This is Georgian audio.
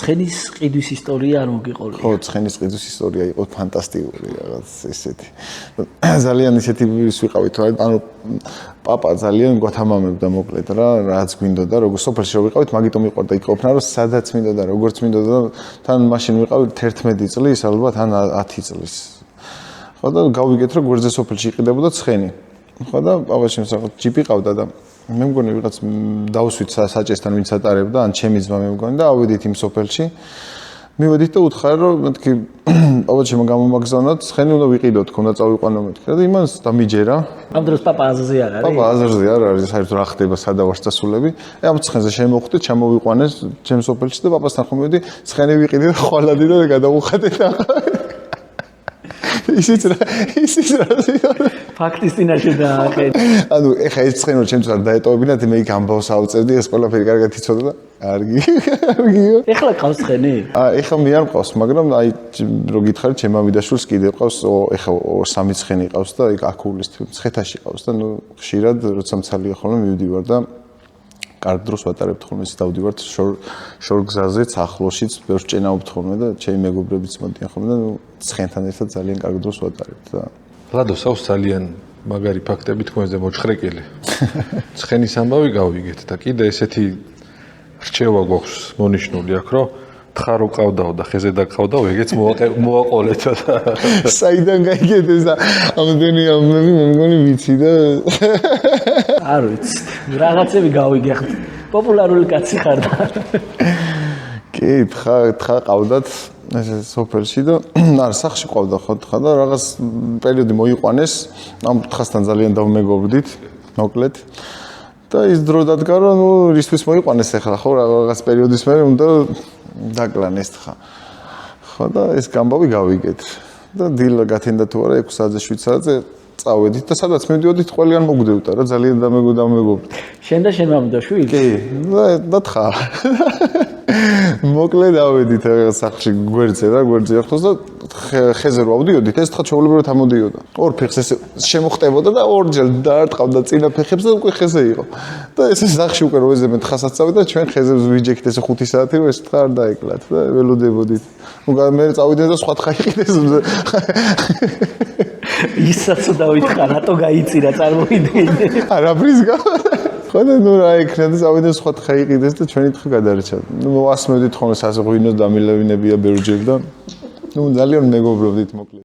ცხენის ყიდვის ისტორია არ მოგიყოლია. ხო, ცხენის ყიდვის ისტორია იყო ფანტასტიკური რაღაც ესეთი. ძალიან ისეთი ვიყავით, ანუ პაპა ძალიან გვათამამებდა მოკლედ რა, რაც გვინდოდა, როგორ სოფელში რო ვიყავით, მაგიტომ მიყვარდა იქ ყოფნა, რომ სადაც მინდოდა, როგორც მინდოდა, თან მაშინ ვიყავით 11 წლის, ალბათ ან 10 წლის. ხო და გავიგეთ, რომ გვერდზე სოფელში იყიდებოდა ცხენი. ხო და პაპაშენ საერთოდ ჯიპი ყავდა და მე მგონი ვიღაც დავსვით საჭესთან ვინც ატარებდა, ან ჩემი ძმა მე მგონი და ავედით იმ სოფელში. მივედით და უთხარ რომ მეთქი პაპაჩემ გამომაგზავნოთ, ცხენი უნდა ვიყიდოთ, უნდა წავიყვანო მეთქი და იმას დამიჯერა. ამ დროს პაპა აზრზე არ არის? პაპა აზრზე არ არის, საერთოდ რა ხდება, სადა ვარ წასულები. ამ ცხენზე შემოვხვდით, ჩამოვიყვანეს ჩემ სოფელში და პაპასთან ხომ მივედი, ცხენი ვიყიდე და ხვალადი და გადავუხატეთ ახლა. ისიც რა ფაქტის წინაშე დააყენე. ანუ ეხა ეს ცხენი რომ ჩემთვის არ დაეტოვებინათ, მე იქ ამბავს ავწევდი, ეს ყველაფერი კარგად იცოდა და კარგიო. ეხლა ყავს ცხენი? ეხლა მე არ მყავს, მაგრამ აი რო გითხარით, ჩემ ამიდაშვილს კიდე ყავს, ეხა 2-3 ცხენი ყავს და იქ აქულის ცხეთაში ყავს და ნუ ხშირად როცა მცალია ხოლმე მივდივარ და კარგ დროს ვატარებთ ხოლმე, ის დავდივართ შორგზაზეც, ახლოშიც, ბევრს ჭენაობთ ხოლმე და ჩემი მეგობრებიც მოდიან ხოლმე და ნუ ცხენთან ერთად ძალიან კარგ დროს ვატარებთ და ლადოს აქვს ძალიან მაგარი ფაქტები თქვენზე მოჭხრეკილი. ცხენის ამბავი გავიგეთ და კიდე ესეთი რჩევა გვაქვს მონიშნული აქ, რომ თხარო ყავდაო და ხეზე დაგყავდაო, ეგეც მოაყოლეთ და საიდან გაიგეთ ეს ამდენი ამბები მე მგონი ვიცი და არ ვიცი. რაღაცები გავიგეხთ. პოპულარული კაცი ხარ და. კი, თხა ყავდათ ესე სოფელში და არ სახში ყავდა ხო თხა და რაღაც პერიოდი მოიყვანეს, ამ თხასთან ძალიან დავმეგობრდით, მოკლედ. და ის დრო დადგა რომ ნუ რისთვის მოიყვანეს ახლა ხო რაღაც პერიოდის მერე უნდა დაკლანეს თხა. ხო და ეს გამბავი გავიგეთ. და დილა გათენდა თუ არა 6 საათზე 7 საათზე წავედით და სადაც მივდიოდით ყველგან მოგვდევდა რა ძალიან დამეგობრდით. შენ და შენ მამიდაშვილი? კი, და თხა. მოკლედ ავედით რაღაც სახში გვერდზე ახლოს და ხეზე რო ავდიოდით, ეს თხა ჩაოლებრად ამოდიოდა. ორ ფეხს ესე შემოხტებოდა და ორჯერ დაარტყავდა წინა ფეხებს და უკვე ხეზე იყო. და ესე სახში უკვე რო ეზემე თხასაც წავიდა და ჩვენ ხეზებს ვიჯექით ესე 5 საათი რომ ეს თხა არ დაეკლათ და ველოდებოდით. ნუ მე წავიდნენ და სხვა თხა იყიდეს. ისაც დავითხრა, რატო გაიწირა წარმოიდგინე. არაფრის გამო. ხო და ნუ რა იქნა და წავიდნენ სხვა თხა იყიდეს და ჩვენი თხა გადარჩა. ნუ მოასმევდით ხოლმე საზღვინოს დამილევინებია ბევრჯერ და ნუ ძალიან მეგობრობდით მოკლედ.